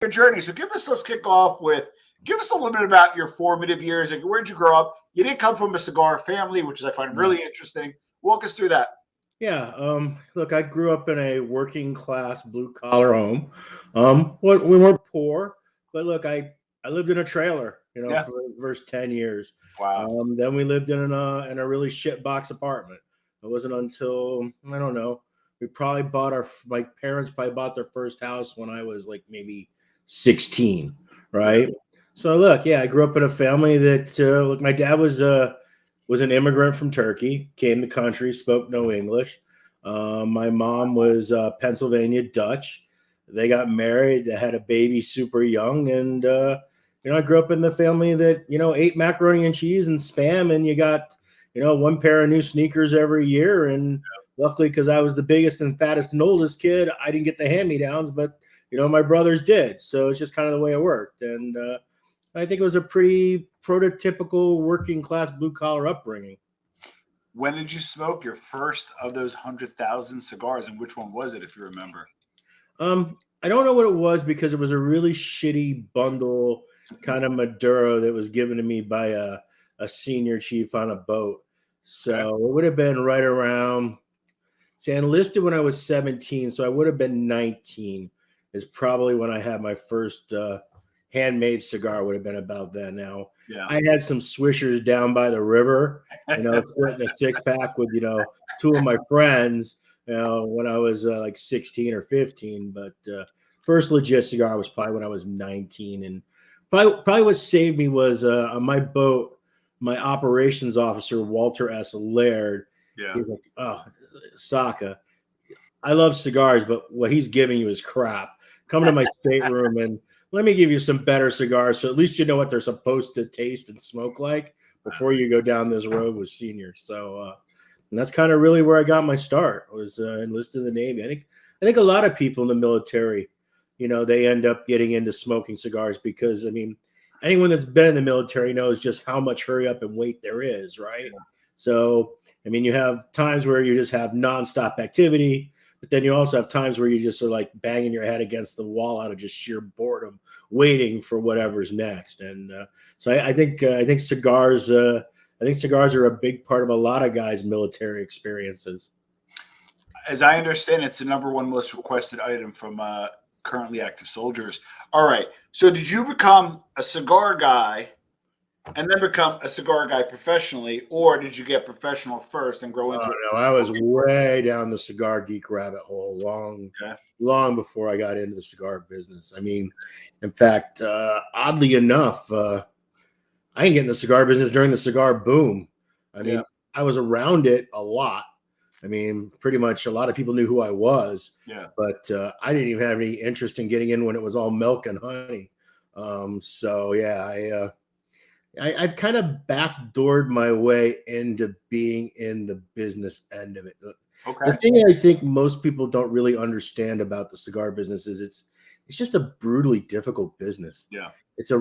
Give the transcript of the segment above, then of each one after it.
your journey. So let's kick off with, give us a little bit about your formative years. Like, where'd you grow up? You didn't come from a cigar family, which I find really interesting. Walk us through that. Yeah. Look, I grew up in a working class blue collar home. We weren't poor, but look, I lived in a trailer, Yeah. for the first 10 years. Wow. Then we lived in a really shit box apartment. It wasn't until, I don't know, my parents probably bought their first house when I was like maybe 16, right? Yeah. So look, yeah, I grew up in a family that look, my dad was an immigrant from Turkey, came to the country, spoke no English. My mom was Pennsylvania Dutch. They got married, they had a baby super young, and I grew up in the family that ate macaroni and cheese and spam, and you got one pair of new sneakers every year. And luckily, because I was the biggest and fattest and oldest kid, I didn't get the hand-me-downs, but my brothers did. So it's just kind of the way it worked. And I think it was a pretty prototypical working class blue collar upbringing. When did you smoke your first of those 100,000 cigars, and which one was it, if you remember? I don't know what it was, because it was a really shitty bundle kind of Maduro that was given to me by a senior chief on a boat. So It would have been right around, I enlisted when I was 17, so I would have been 19 is probably when I had my first handmade cigar. Would have been about then. Now, I had some swishers down by the river, splitting a 6-pack with, two of my friends, when I was like 16 or 15. But first legit cigar was probably when I was 19. And probably what saved me was on my boat, my operations officer, Walter S. Laird, he's like, oh, Saka, I love cigars, but what he's giving you is crap. Come to my stateroom and let me give you some better cigars, so at least you know what they're supposed to taste and smoke like before you go down this road with seniors. So and that's kind of really where I got my start, was enlisted in the Navy. I think a lot of people in the military, they end up getting into smoking cigars because, anyone that's been in the military knows just how much hurry up and wait there is, right? Yeah. So, you have times where you just have nonstop activity, but then you also have times where you just are like banging your head against the wall out of just sheer boredom, waiting for whatever's next. And so I think cigars. I think cigars are a big part of a lot of guys' military experiences. As I understand, it's the number one most requested item from currently active soldiers. All right. So did you become a cigar guy and then become a cigar guy professionally, or did you get professional first and grow into it? No, I was way down the cigar geek rabbit hole long before I got into the cigar business. In fact, oddly enough, I didn't get in the cigar business during the cigar boom. I was around it a lot. Pretty much a lot of people knew who I was. Yeah. But I didn't even have any interest in getting in when it was all milk and honey. I've kind of backdoored my way into being in the business end of it. Okay. The thing I think most people don't really understand about the cigar business is it's just a brutally difficult business. Yeah. It's a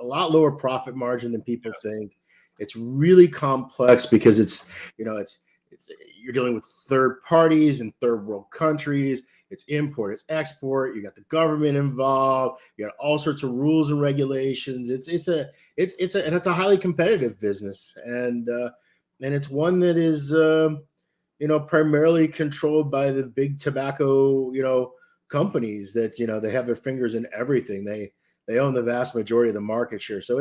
lot lower profit margin than people think. It's really complex because it's you're dealing with third parties in third world countries. It's import, it's export. You got the government involved. You got all sorts of rules and regulations. It's a highly competitive business, and it's one that is primarily controlled by the big tobacco companies that they have their fingers in everything. They own the vast majority of the market share. So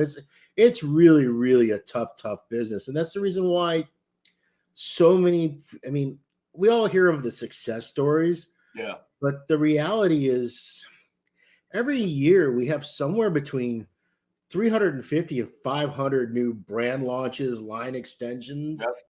it's really, really a tough business. And that's the reason why so many, we all hear of the success stories. Yeah. But the reality is every year we have somewhere between 350 and 500 new brand launches, line extensions,